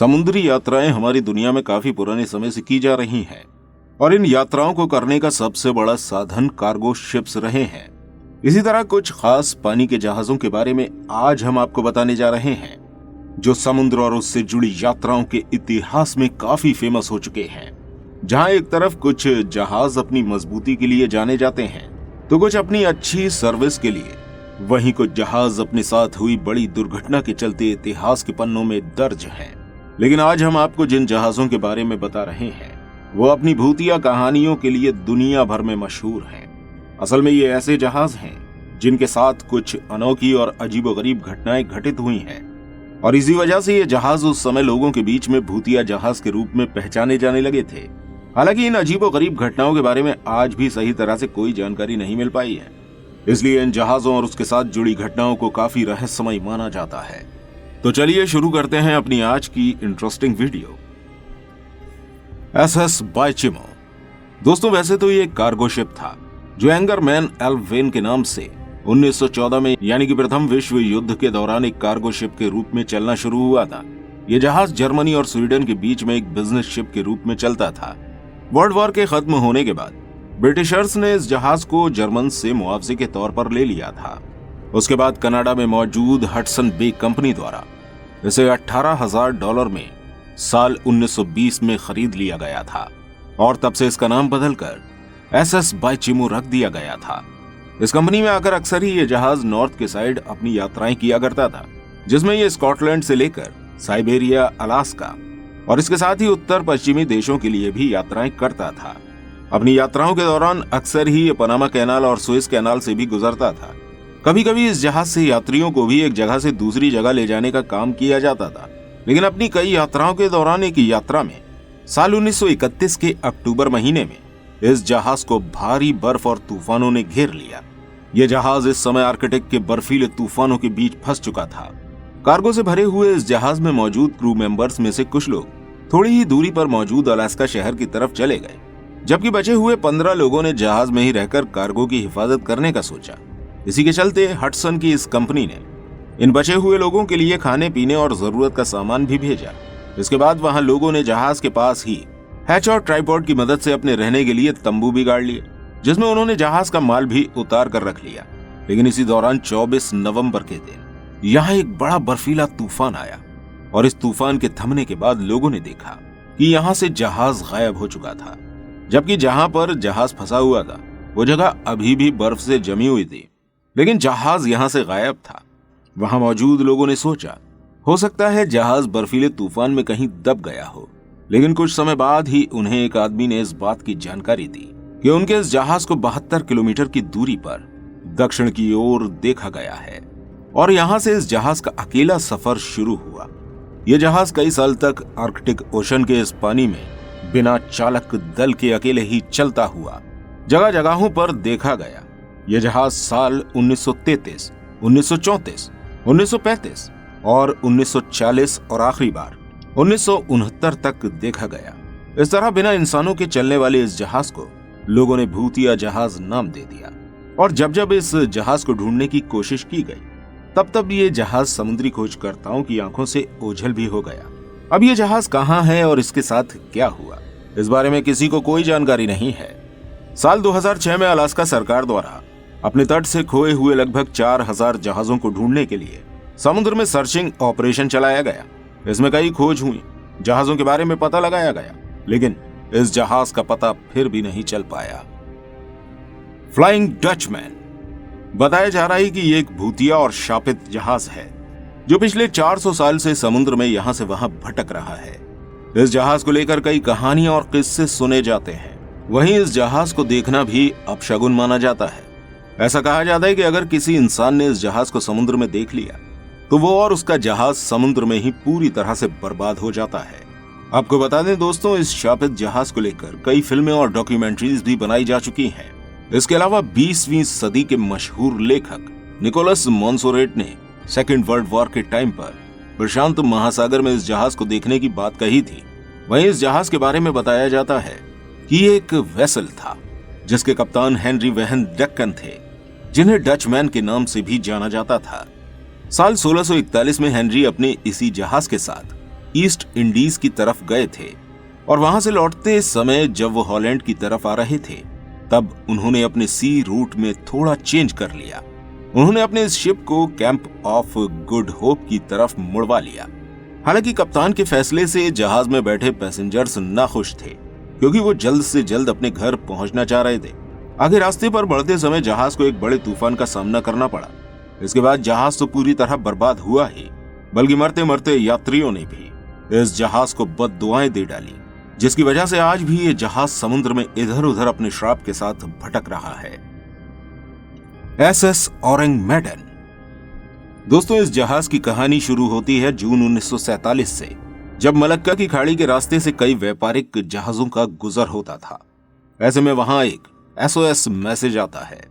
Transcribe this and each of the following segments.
समुद्री यात्राएं हमारी दुनिया में काफी पुराने समय से की जा रही हैं और इन यात्राओं को करने का सबसे बड़ा साधन कार्गो शिप्स रहे हैं। इसी तरह कुछ खास पानी के जहाजों के बारे में आज हम आपको बताने जा रहे हैं जो समुद्र और उससे जुड़ी यात्राओं के इतिहास में काफी फेमस हो चुके हैं। जहां एक तरफ कुछ जहाज अपनी मजबूती के लिए जाने जाते हैं तो कुछ अपनी अच्छी सर्विस के लिए, वहीं कुछ जहाज अपने साथ हुई बड़ी दुर्घटना के चलते इतिहास के पन्नों में दर्ज हैं। लेकिन आज हम आपको जिन जहाजों के बारे में बता रहे हैं वो अपनी भूतिया कहानियों के लिए दुनिया भर में मशहूर हैं। असल में ये ऐसे जहाज हैं जिनके साथ कुछ अनोखी और अजीबोगरीब घटनाएं घटित हुई हैं और इसी वजह से ये जहाज उस समय लोगों के बीच में भूतिया जहाज के रूप में पहचाने जाने लगे थे। हालांकि इन अजीबोगरीब घटनाओं के बारे में आज भी सही तरह से कोई जानकारी नहीं मिल पाई है, इसलिए इन जहाजों और उसके साथ जुड़ी घटनाओं को काफी रहस्यमय माना जाता है। तो चलिए शुरू करते हैं अपनी आज की इंटरेस्टिंग वीडियो। SS बाइचिमो। दोस्तों, वैसे तो ये एक कार्गो शिप था जो एंगरमैन एल वेन के नाम से 1914 में यानी कि प्रथम विश्व युद्ध के दौरान एक कार्गो शिप के रूप में चलना शुरू हुआ था। यह जहाज जर्मनी और स्वीडन के बीच में एक बिजनेस शिप के रूप में चलता था। वर्ल्ड वॉर के खत्म होने के बाद ब्रिटिशर्स ने इस जहाज को जर्मन से मुआवजे के तौर पर ले लिया था। उसके बाद कनाडा में मौजूद हडसन बे कंपनी द्वारा इसे $18,000 में साल 1920 में खरीद लिया गया था और तब से इसका नाम बदलकर SS बाइचिमो रख दिया गया था। इस कंपनी में आकर अक्सर ही ये जहाज नॉर्थ के साइड अपनी यात्राएं किया करता था, जिसमें ये स्कॉटलैंड से लेकर साइबेरिया, अलास्का और इसके साथ ही उत्तर पश्चिमी देशों के लिए भी यात्राएं करता था। अपनी यात्राओं के दौरान अक्सर ही ये पनामा कैनाल और सुएज कैनाल से भी गुजरता था। कभी कभी इस जहाज से यात्रियों को भी एक जगह से दूसरी जगह ले जाने का काम किया जाता था। लेकिन अपनी कई यात्राओं के दौरान एक यात्रा में साल 1931 के अक्टूबर महीने में इस जहाज को भारी बर्फ और तूफानों ने घेर लिया। यह जहाज इस समय आर्कटिक के बर्फीले तूफानों के बीच फंस चुका था। कार्गो से भरे हुए इस जहाज में मौजूद क्रू मेंबर्स में से कुछ लोग थोड़ी ही दूरी पर मौजूद अलास्का शहर की तरफ चले गए, जबकि बचे हुए 15 लोगों ने जहाज में ही रहकर कार्गो की हिफाजत करने का सोचा। इसी के चलते हडसन की इस कंपनी ने इन बचे हुए लोगों के लिए खाने पीने और जरूरत का सामान भी भेजा। इसके बाद वहां लोगों ने जहाज के पास ही हैच और ट्राइपॉड की मदद से अपने रहने के लिए तंबू भी गाड़ लिए, जिसमें उन्होंने जहाज का माल भी उतार कर रख लिया। लेकिन इसी दौरान 24 नवंबर के दिन यहाँ एक बड़ा बर्फीला तूफान आया और इस तूफान के थमने के बाद लोगों ने देखा कि यहाँ से जहाज गायब हो चुका था, जबकि जहां पर जहाज फंसा हुआ था वो जगह अभी भी बर्फ से जमी हुई थी। लेकिन जहाज यहां से गायब था। वहां मौजूद लोगों ने सोचा हो सकता है जहाज बर्फीले तूफान में कहीं दब गया हो। लेकिन कुछ समय बाद ही उन्हें एक आदमी ने इस बात की जानकारी दी कि उनके इस जहाज को 72 किलोमीटर की दूरी पर दक्षिण की ओर देखा गया है और यहां से इस जहाज का अकेला सफर शुरू हुआ। यह जहाज कई साल तक आर्कटिक ओशन के इस पानी में बिना चालक दल के अकेले ही चलता हुआ जगह जगहों पर देखा गया। यह जहाज साल 1933, 1934, 1935 और 1940 और आखिरी बार 1969 तक देखा गया। इस तरह बिना इंसानों के चलने वाले इस जहाज को लोगों ने भूतिया जहाज नाम दे दिया और जब जब इस जहाज को ढूंढने की कोशिश की गई तब तब ये जहाज समुद्री खोजकर्ताओं की आंखों से ओझल भी हो गया। अब ये जहाज कहाँ है और इसके साथ क्या हुआ, इस बारे में किसी को कोई जानकारी नहीं है। साल 2006 में अलास्का सरकार द्वारा अपने तट से खोए हुए लगभग 4000 जहाजों को ढूंढने के लिए समुद्र में सर्चिंग ऑपरेशन चलाया गया। इसमें कई खोज हुई, जहाजों के बारे में पता लगाया गया, लेकिन इस जहाज का पता फिर भी नहीं चल पाया। Flying Dutchman. बताया जा रहा है कि ये एक भूतिया और शापित जहाज है जो पिछले 400 साल से समुद्र में यहां से वहां भटक रहा है। इस जहाज को लेकर कई कहानियां और किस्से सुने जाते हैं। वहीं इस जहाज को देखना भी अपशगुन माना जाता है। ऐसा कहा जाता है कि अगर किसी इंसान ने इस जहाज को समुद्र में देख लिया तो वो और उसका जहाज समुद्र में ही पूरी तरह से बर्बाद हो जाता है। आपको बता दें दोस्तों, इस शापित जहाज को लेकर कई फिल्में और डॉक्यूमेंट्रीज भी बनाई जा चुकी हैं। इसके अलावा 20वीं सदी के मशहूर लेखक निकोलस मॉन्सोरेट ने सेकेंड वर्ल्ड वॉर के टाइम पर प्रशांत महासागर में इस जहाज को देखने की बात कही थी। वहीं इस जहाज के बारे में बताया जाता है कि ये एक वेसल था जिसके कप्तान हेनरी वैन डेक्कन थे, जिन्हें डचमैन के नाम से भी जाना जाता था। साल 1641 में हेनरी अपने इसी जहाज के साथ ईस्ट इंडीज की तरफ गए थे और वहां से लौटते समय जब वो हॉलैंड की तरफ आ रहे थे तब उन्होंने अपने सी रूट में थोड़ा चेंज कर लिया। उन्होंने अपने इस शिप को कैंप ऑफ गुड होप की तरफ मुड़वा लिया। हालांकि कप्तान के फैसले से जहाज में बैठे पैसेंजर्स नाखुश थे क्योंकि वो जल्द से जल्द अपने घर पहुंचना चाह रहे थे। आगे रास्ते पर बढ़ते समय जहाज को एक बड़े तूफान का सामना करना पड़ा। इसके बाद जहाज तो पूरी तरह बर्बाद हुआ ही, बल्कि मरते मरते यात्रियों ने भी इस जहाज को बद्दुआएं दे डाली, जिसकी वजह से आज भी ये जहाज समुद्र में इधर उधर अपने श्राप के साथ भटक रहा है। SS Ourang Medan. दोस्तों, इस जहाज की कहानी शुरू होती है जून 1947 से, जब मलक्का की खाड़ी के रास्ते से कई व्यापारिक जहाजों का गुजर होता था। ऐसे में वहां एक SOS मैसेज आता है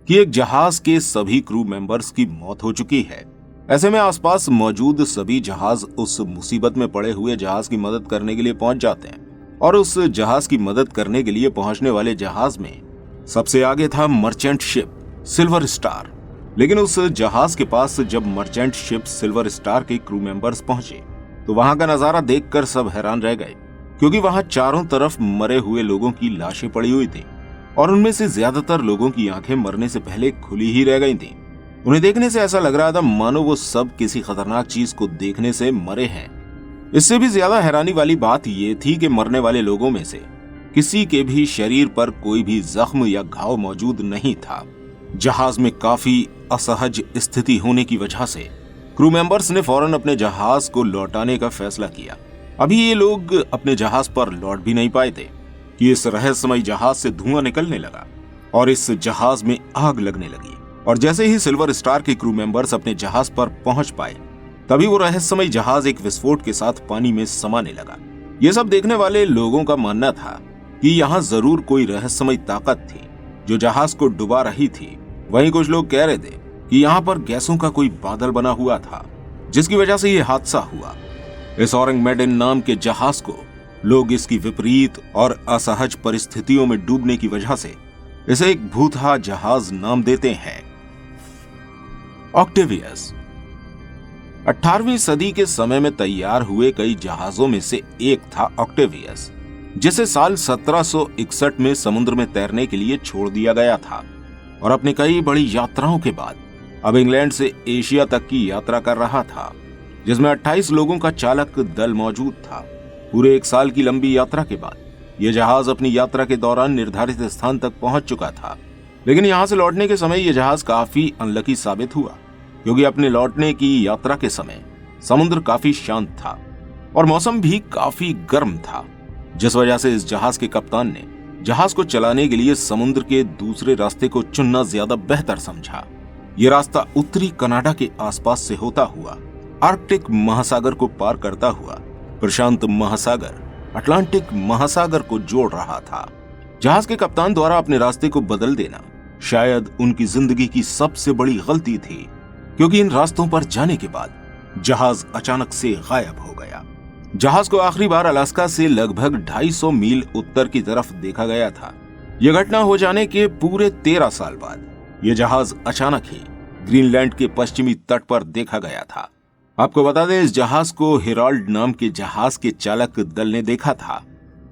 कि एक जहाज के सभी क्रू मेंबर्स की मौत हो चुकी है। ऐसे में आसपास मौजूद सभी जहाज उस मुसीबत में पड़े हुए जहाज की मदद करने के लिए पहुंच जाते हैं और उस जहाज की मदद करने के लिए पहुंचने वाले जहाज में सबसे आगे था मर्चेंट शिप सिल्वर स्टार। लेकिन उस जहाज के पास जब मर्चेंट शिप सिल्वर स्टार के क्रू मेंबर्स पहुंचे तो वहां का नजारा देखकर सब हैरान रह गए, क्योंकि वहां चारों तरफ मरे हुए लोगों की लाशें पड़ी हुई थी और उनमें से ज्यादातर लोगों की आंखें मरने से पहले खुली ही रह गई थीं। उन्हें देखने से ऐसा लग रहा था मानो वो सब किसी खतरनाक चीज को देखने से मरे हैं। इससे भी ज्यादा हैरानी वाली बात ये थी कि मरने वाले लोगों में से किसी के भी शरीर पर कोई भी जख्म या घाव मौजूद नहीं था। जहाज में काफी असहज स्थिति होने की वजह से क्रू मेंबर्स ने फौरन अपने जहाज को लौटाने का फैसला किया। अभी ये लोग अपने जहाज पर लौट भी नहीं पाए थे कि इस रहस्यमय जहाज से धुआं निकलने लगा और इस जहाज में आग लगने लगी। और जैसे ही सिल्वर स्टार के क्रू मेंबर्स अपने जहाज पर पहुंच पाए तभी वो रहस्यमय जहाज एक विस्फोट के साथ पानी में समाने लगा। ये सब देखने वाले लोगों का मानना था कि यहाँ जरूर कोई रहस्यमय ताकत थी जो जहाज को डुबा रही थी। वहीं कुछ लोग कह रहे थे कि यहाँ पर गैसों का कोई बादल बना हुआ था जिसकी वजह से ये हादसा हुआ। इस औरंग मेडन नाम के जहाज को लोग इसकी विपरीत और असहज परिस्थितियों में डूबने की वजह से इसे एक भूतहा जहाज नाम देते हैं। ऑक्टेवियस। 18वीं सदी के समय में तैयार हुए कई जहाजों में से एक था ऑक्टेवियस, जिसे साल 1761 में समुद्र में तैरने के लिए छोड़ दिया गया था और अपने कई बड़ी यात्राओं के बाद अब इंग्लैंड से एशिया तक की यात्रा कर रहा था, जिसमें 28 लोगों का चालक दल मौजूद था। पूरे 1 साल की लंबी यात्रा के बाद यह जहाज अपनी यात्रा के दौरान निर्धारित स्थान तक पहुंच चुका था, लेकिन यहां से लौटने के समय यह जहाज काफी अनलकी साबित हुआ, क्योंकि अपने लौटने की यात्रा के समय समुद्र काफी शांत था और मौसम भी काफी गर्म था, जिस वजह से इस जहाज के कप्तान ने जहाज को चलाने के लिए समुद्र के दूसरे रास्ते को चुनना ज्यादा बेहतर समझा। ये रास्ता उत्तरी कनाडा के आसपास से होता हुआ आर्कटिक महासागर को पार करता हुआ प्रशांत महासागर अटलांटिक महासागर को जोड़ रहा था। जहाज के कप्तान द्वारा अपने रास्ते को बदल देना शायद उनकी जिंदगी की सबसे बड़ी गलती थी, क्योंकि इन रास्तों पर जाने के बाद जहाज अचानक से गायब हो गया। जहाज को आखिरी बार अलास्का से लगभग 250 मील उत्तर की तरफ देखा गया था। यह घटना हो जाने के पूरे 13 साल बाद यह जहाज अचानक ही ग्रीनलैंड के पश्चिमी तट पर देखा गया था। आपको बता दें, इस जहाज को हेराल्ड नाम के जहाज के चालक दल ने देखा था।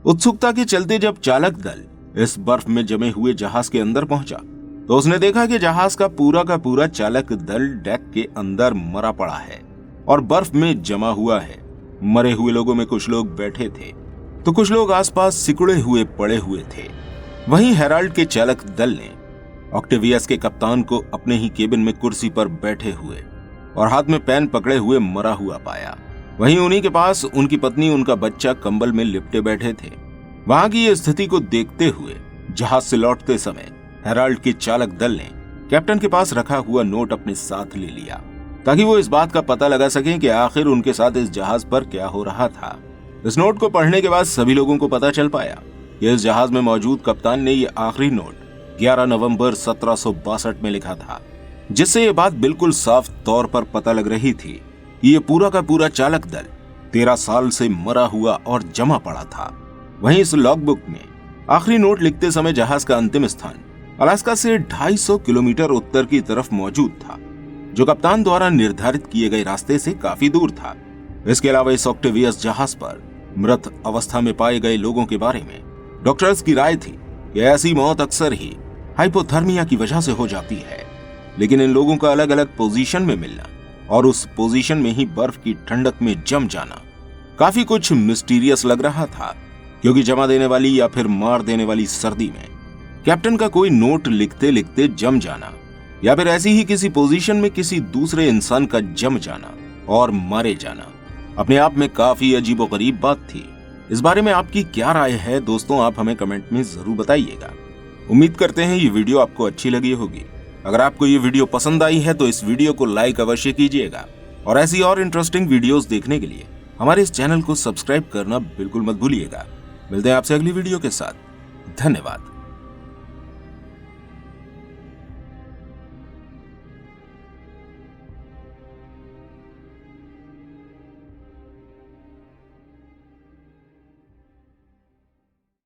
उत्सुकता के चलते जब चालक दल इस बर्फ में जमे हुए जहाज के अंदर पहुंचा तो उसने देखा कि जहाज का पूरा चालक दल डेक के अंदर मरा पड़ा है और बर्फ में जमा हुआ है। मरे हुए लोगों में कुछ लोग बैठे थे तो कुछ लोग आसपास सिकुड़े हुए पड़े हुए थे। वहीं हेराल्ड के चालक दल ने ऑक्टेवियस के कप्तान को अपने ही केबिन में कुर्सी पर बैठे हुए और हाथ में पेन पकड़े हुए मरा हुआ पाया। वहीं उन्हीं के पास उनकी पत्नी उनका बच्चा कंबल में लिपटे बैठे थे। वहां की ये स्थिति को देखते हुए जहाज से लौटते समय हेराल्ड के चालक दल ने कैप्टन के पास रखा हुआ नोट अपने साथ ले लिया ताकि वो इस बात का पता लगा सकें कि आखिर उनके साथ इस जहाज पर क्या हो रहा था। इस नोट को पढ़ने के बाद सभी लोगों को पता चल पाया कि इस जहाज में मौजूद कप्तान ने ये आखिरी नोट 11 नवंबर 1762 में लिखा था, जिससे ये बात बिल्कुल साफ तौर पर पता लग रही थी कि ये पूरा का पूरा चालक दल 13 साल से मरा हुआ और जमा पड़ा था। वहीं इस लॉगबुक में आखिरी नोट लिखते समय जहाज का अंतिम स्थान अलास्का से 250 किलोमीटर उत्तर की तरफ मौजूद था, जो कप्तान द्वारा निर्धारित किए गए रास्ते से काफी दूर था। इसके अलावा इस ऑक्टेवियस जहाज पर मृत अवस्था में पाए गए लोगों के बारे में डॉक्टर्स की राय थी कि ऐसी मौत अक्सर ही हाइपोथर्मिया की वजह से हो जाती है, लेकिन इन लोगों का अलग अलग पोजीशन में मिलना और उस पोजीशन में ही बर्फ की ठंडक में जम जाना काफी कुछ मिस्टीरियस लग रहा था, क्योंकि जमा देने वाली या फिर मार देने वाली सर्दी में कैप्टन का कोई नोट लिखते लिखते जम जाना या फिर ऐसी ही किसी पोजीशन में किसी दूसरे इंसान का जम जाना और मारे जाना अपने आप में काफी अजीबोगरीब बात थी। इस बारे में आपकी क्या राय है दोस्तों, आप हमें कमेंट में जरूर बताइएगा। उम्मीद करते हैं ये वीडियो आपको अच्छी लगी होगी। अगर आपको ये वीडियो पसंद आई है तो इस वीडियो को लाइक अवश्य कीजिएगा और ऐसी और इंटरेस्टिंग वीडियोस देखने के लिए हमारे इस चैनल को सब्सक्राइब करना बिल्कुल मत भूलिएगा। मिलते हैं आपसे अगली वीडियो के साथ। धन्यवाद।